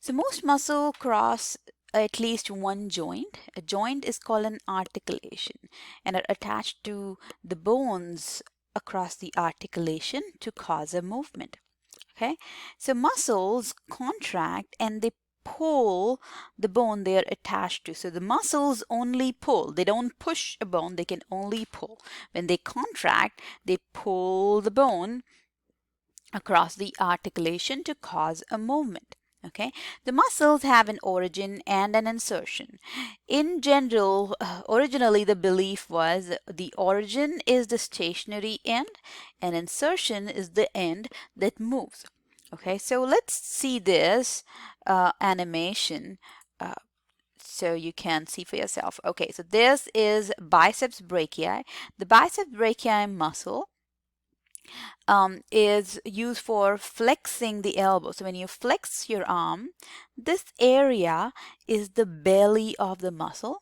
So most muscle cross at least one joint. A joint is called an articulation and are attached to the bones across the articulation to cause a movement. Okay, so muscles contract and they pull the bone they are attached to. So the muscles only pull, they don't push a bone, they can only pull. When they contract, they pull the bone across the articulation to cause a movement. Okay, the muscles have an origin and an insertion. In general, originally the belief was the origin is the stationary end and insertion is the end that moves. Okay, so let's see this animation so you can see for yourself. Okay, so this is biceps brachii. The biceps brachii muscle is used for flexing the elbow. So when you flex your arm, this area is the belly of the muscle.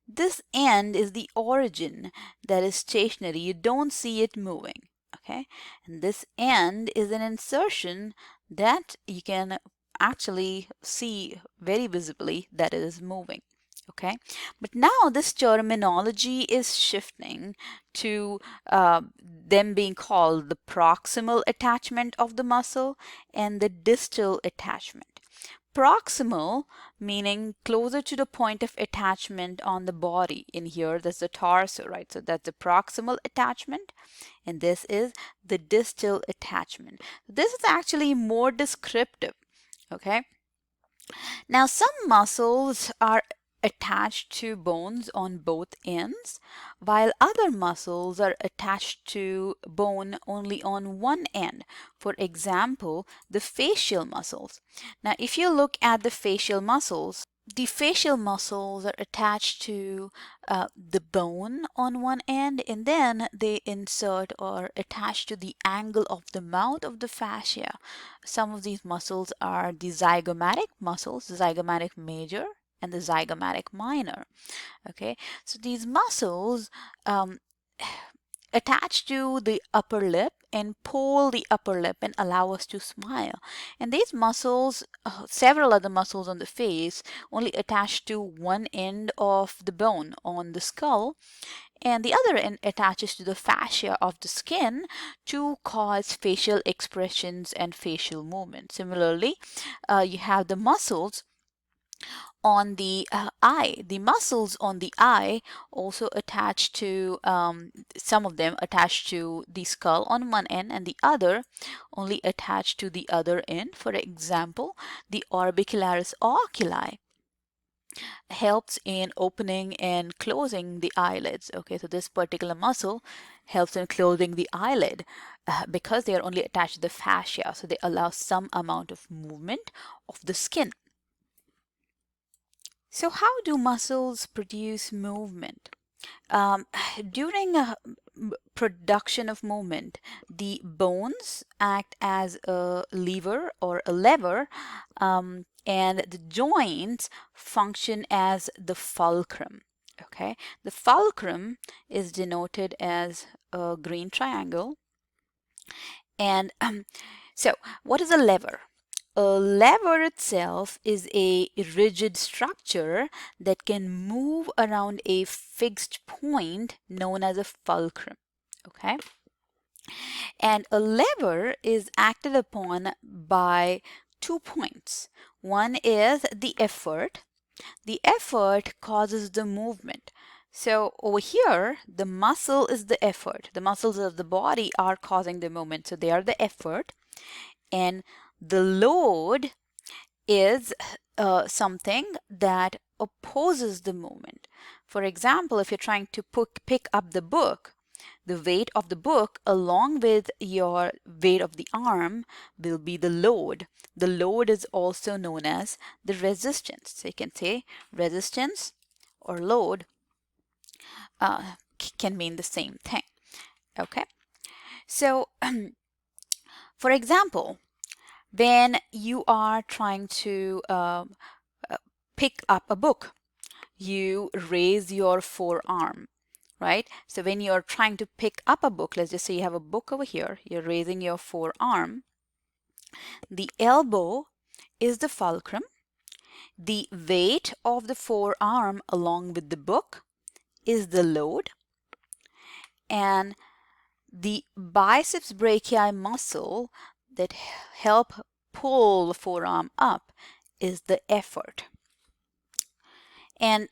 This end is the origin that is stationary. You don't see it moving. Okay, and this end is an insertion that you can actually see very visibly that it is moving. Okay, but now this terminology is shifting to them being called the proximal attachment of the muscle and the distal attachment. Proximal meaning closer to the point of attachment on the body. In here, there's the torso, right? So that's the proximal attachment, and this is the distal attachment. This is actually more descriptive, okay? Now, some muscles are attached to bones on both ends, while other muscles are attached to bone only on one end. For example, the facial muscles. Now, if you look at the facial muscles are attached to the bone on one end, and then they insert or attach to the angle of the mouth of the fascia. Some of these muscles are the zygomatic muscles, the zygomatic major and the zygomatic minor. Okay, so these muscles attach to the upper lip and pull the upper lip and allow us to smile. And these muscles, several other muscles on the face, only attach to one end of the bone on the skull, and the other end attaches to the fascia of the skin to cause facial expressions and facial movement. Similarly, you have the muscles on the eye. The muscles on the eye also attach to, some of them attach to the skull on one end and the other only attach to the other end. For example, the orbicularis oculi helps in opening and closing the eyelids. Okay, so this particular muscle helps in closing the eyelid because they are only attached to the fascia, so they allow some amount of movement of the skin. So how do muscles produce movement? During production of movement, the bones act as a lever or a lever, and the joints function as the fulcrum. Okay, the fulcrum is denoted as a green triangle. And so, what is a lever? A lever itself is a rigid structure that can move around a fixed point known as a fulcrum. Okay? And a lever is acted upon by 2 points. One is the effort. The effort causes the movement. So over here, the muscle is the effort. The muscles of the body are causing the movement. So they are the effort. And the load is something that opposes the movement. For example, if you're trying to pick up the book, the weight of the book along with your weight of the arm will be the load. The load is also known as the resistance. So you can say resistance or load can mean the same thing. Okay. So for example, when you are trying to pick up a book, you raise your forearm, right? So when you're trying to pick up a book, let's just say you have a book over here, you're raising your forearm. The elbow is the fulcrum The weight of the forearm along with the book is the load, and the biceps brachii muscle that help pull the forearm up is the effort. And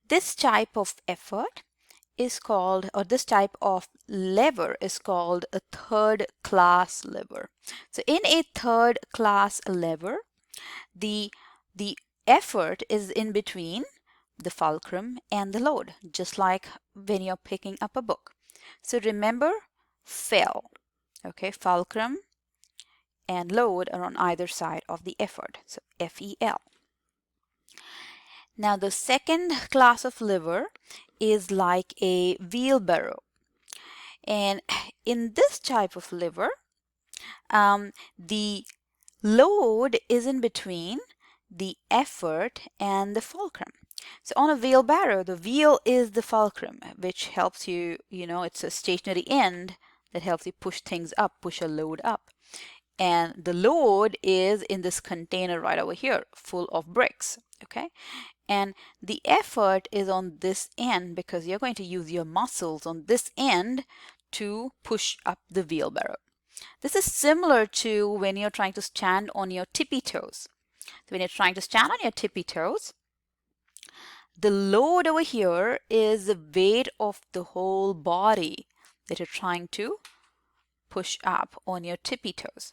this type of effort is called, or this type of lever is called a third class lever. So in a third class lever, the effort is in between the fulcrum and the load, just like when you're picking up a book. So remember, FEL, okay, fulcrum and load are on either side of the effort, so FEL. Now the second class of lever is like a wheelbarrow, and in this type of lever, the load is in between the effort and the fulcrum. So on a wheelbarrow, the wheel is the fulcrum, which helps you, it's a stationary end that helps you push things up, push a load up. And the load is in this container right over here, full of bricks, okay? And the effort is on this end because you're going to use your muscles on this end to push up the wheelbarrow. This is similar to when you're trying to stand on your tippy toes. So when you're trying to stand on your tippy toes, the load over here is the weight of the whole body that you're trying to push up on your tippy toes.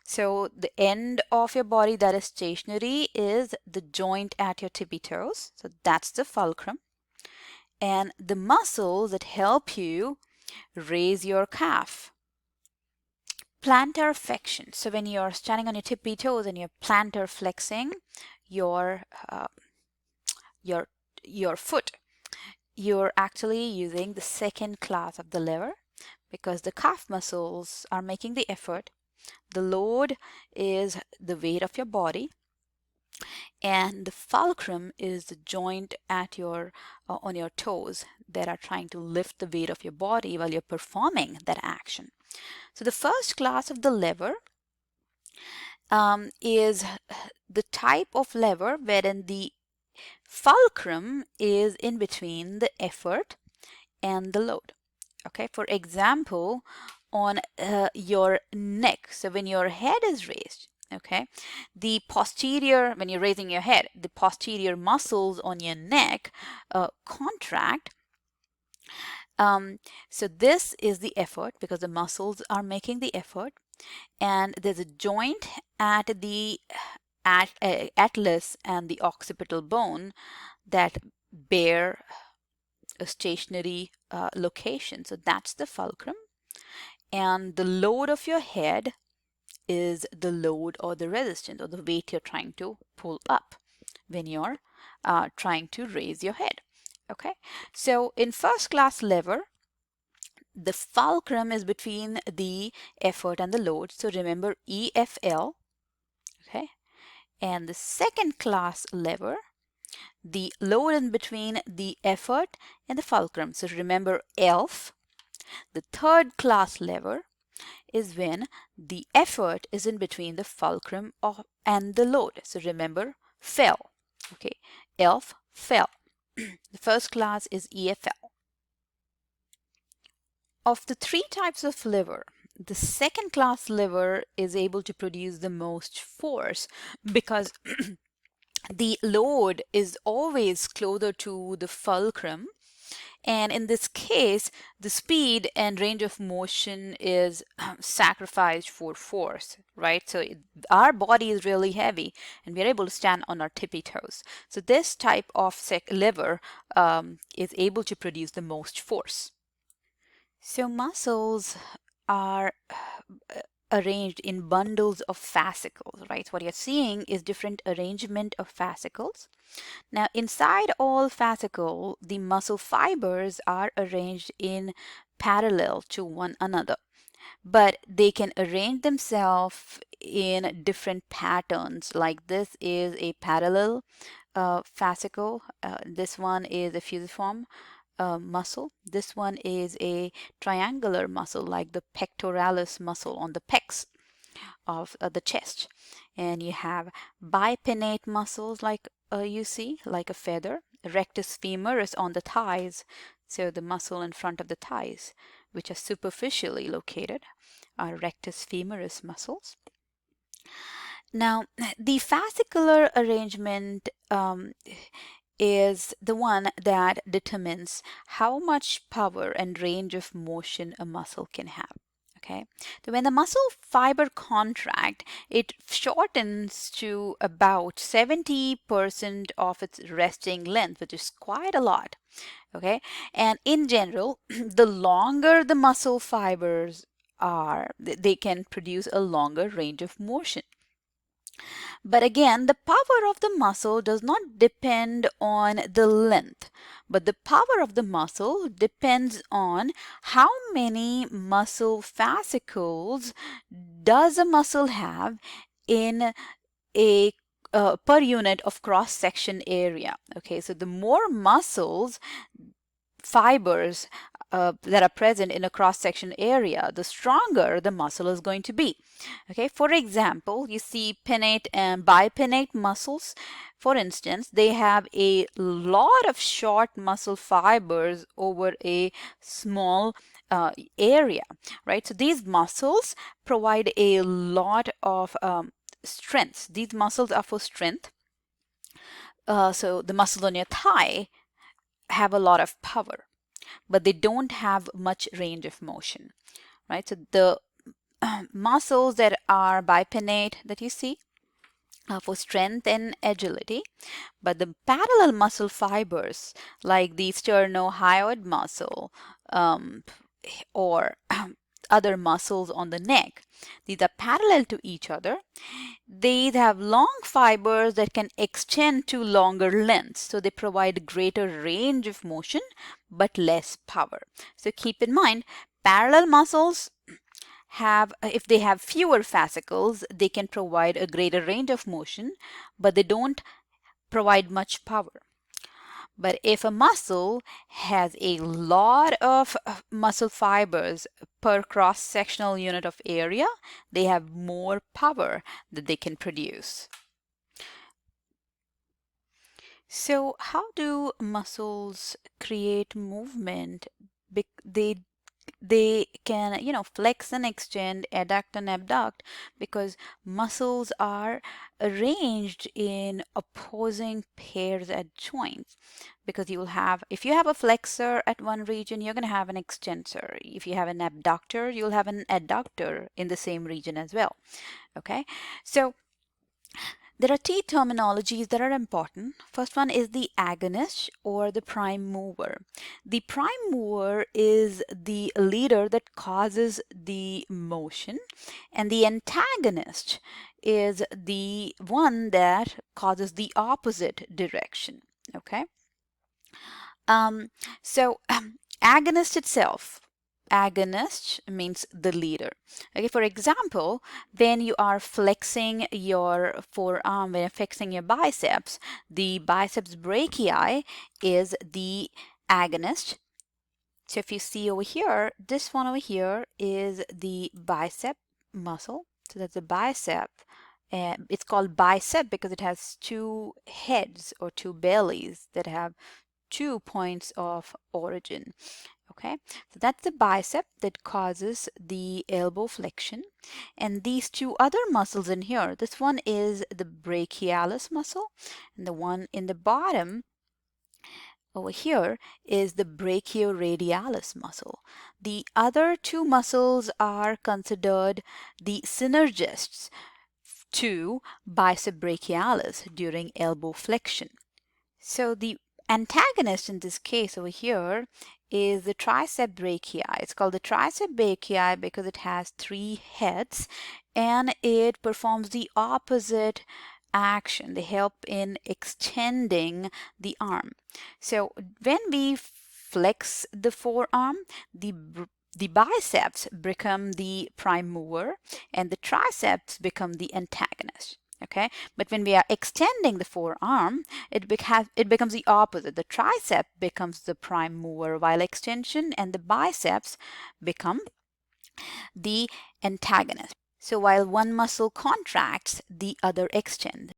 So the end of your body that is stationary is the joint at your tippy toes. So that's the fulcrum. And the muscles that help you raise your calf. Plantar flexion. So when you're standing on your tippy toes and you're plantar flexing your foot, you're actually using the second class of the lever because the calf muscles are making the effort. The load is the weight of your body, and the fulcrum is the joint at your on your toes that are trying to lift the weight of your body while you're performing that action. So the first class of the lever is the type of lever wherein the fulcrum is in between the effort and the load. Okay, for example, on your neck, so when your head is raised, okay, the posterior, when you're raising your head, the posterior muscles on your neck contract. So this is the effort because the muscles are making the effort, and there's a joint at the atlas and the occipital bone that bear a stationary location. So that's the fulcrum, and the load of your head is the load or the resistance or the weight you're trying to pull up when you're trying to raise your head. Okay, so in first class lever, the fulcrum is between the effort and the load. So remember EFL. Okay, and the second class lever, the load in between the effort and the fulcrum. So remember ELF. The third class lever is when the effort is in between the fulcrum and the load. So remember FEL. Okay, ELF, FEL. The first class is EFL. Of the three types of lever, the second class lever is able to produce the most force because the load is always closer to the fulcrum, and in this case the speed and range of motion is sacrificed for force, right? So our body is really heavy and we're able to stand on our tippy toes. So this type of lever is able to produce the most force. So muscles are arranged in bundles of fascicles, right? So what you're seeing is different arrangement of fascicles. Now inside all fascicle, the muscle fibers are arranged in parallel to one another, but they can arrange themselves in different patterns. Like this is a parallel fascicle, this one is a fusiform muscle. This one is a triangular muscle like the pectoralis muscle on the pecs of the chest. and you have bipinnate muscles like you see, like a feather. Rectus femoris on the thighs, so the muscle in front of the thighs, which are superficially located, are rectus femoris muscles. Now, the fascicular arrangement is the one that determines how much power and range of motion a muscle can have. Okay, so when the muscle fiber contract, it shortens to about 70% of its resting length, which is quite a lot. Okay, and in general, the longer the muscle fibers are, they can produce a longer range of motion. But again, the power of the muscle does not depend on the length, but the power of the muscle depends on how many muscle fascicles does a muscle have in a per unit of cross section area. Okay, so the more muscles fibers that are present in a cross-section area, the stronger the muscle is going to be. Okay, for example, you see pinnate and bipinnate muscles. For instance, they have a lot of short muscle fibers over a small area, right? So these muscles provide a lot of strength. These muscles are for strength. So the muscles on your thigh have a lot of power, but they don't have much range of motion, right? So the muscles that are bipinnate that you see are for strength and agility, but the parallel muscle fibers like the sternohyoid muscle or other muscles on the neck, these are parallel to each other. They have long fibers that can extend to longer lengths, so they provide greater range of motion but less power. So keep in mind, parallel muscles have, if they have fewer fascicles, they can provide a greater range of motion, but they don't provide much power. But if a muscle has a lot of muscle fibers per cross-sectional unit of area, they have more power that they can produce. So how do muscles create movement? They can, flex and extend, adduct and abduct, because muscles are arranged in opposing pairs at joints. Because you will have, if you have a flexor at one region, you're going to have an extensor. If you have an abductor, you'll have an adductor in the same region as well. Okay, so there are three terminologies that are important. First one is the agonist or the prime mover. The prime mover is the leader that causes the motion, and the antagonist is the one that causes the opposite direction. Okay. So agonist itself, agonist means the leader. Okay, for example, when you are flexing your forearm, when you're flexing your biceps, the biceps brachii is the agonist. So if you see over here, this one over here is the bicep muscle. So that's the bicep. And it's called bicep because it has two heads or two bellies that have 2 points of origin. Okay, so that's the bicep that causes the elbow flexion. And these two other muscles in here, this one is the brachialis muscle, and the one in the bottom over here is the brachioradialis muscle. The other two muscles are considered the synergists to bicep brachialis during elbow flexion. So the antagonist in this case over here is the tricep brachii. It's called the tricep brachii because it has 3 heads and it performs the opposite action. They help in extending the arm. So when we flex the forearm, the biceps become the prime mover and the triceps become the antagonist. Okay, but when we are extending the forearm, it becomes the opposite. The tricep becomes the prime mover while extension, and the biceps become the antagonist. So while one muscle contracts, the other extends.